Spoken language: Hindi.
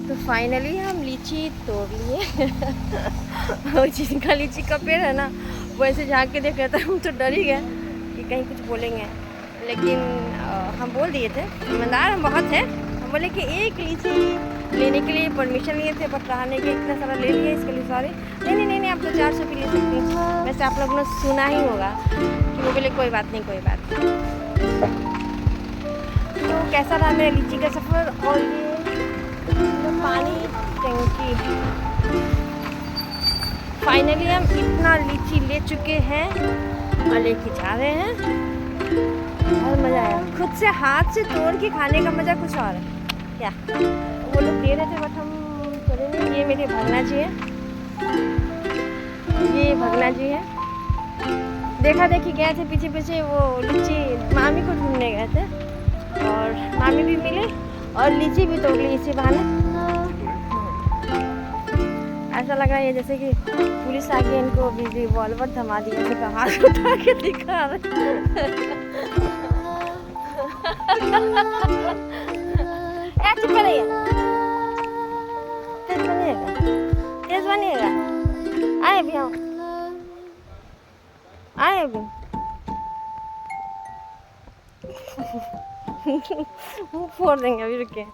तो फाइनली हम लीची तोड़ लिए। और जिनका लीची का पेड़ है ना, वो ऐसे झाँक के देख रहा था, हम तो डर ही गए कि कहीं कुछ बोलेंगे। लेकिन हम बोल दिए थे, ईमानदार हम बहुत हैं। हम बोले कि एक लीची लेने के लिए परमिशन लिए थे, बट कहा नहीं कि इतना सारा ले लिया, इसके लिए सॉरी। नहीं नहीं नहीं नहीं, आप तो 400 की ले सकती हैं। वैसे आप लोगों ने सुना ही होगा कि वो बोले कोई बात नहीं, कोई बात नहीं। तो कैसा रहा मेरा लीची का सफ़र। और ये तो पानी टंकी, फाइनली हम इतना लीची ले चुके हैं और लेके जा रहे हैं। बहुत मज़ा आया, खुद से हाथ से तोड़ के खाने का मज़ा कुछ और है। क्या वो लोग दे रहे थे बट हम तोड़े नहीं। ये मेरे भगना जी है, ये भगना जी है। देखा देखी गए थे पीछे पीछे, वो लीची मामी को ढूंढने गए थे और मामी भी मिले और लीची भी तोड़ ली इसी बहाने। ऐसा लग रहा है जैसे कि पुलिस आके इनको भी रिवॉल्वर थमा दिया, ऐसे हाथ उठा के दिखा रहे। चुप करिए, तेज बनिएगा, तेज बनिएगा। आए अभी, हम आए अभी। मुँह फोड़ देंगे अभी, रुके।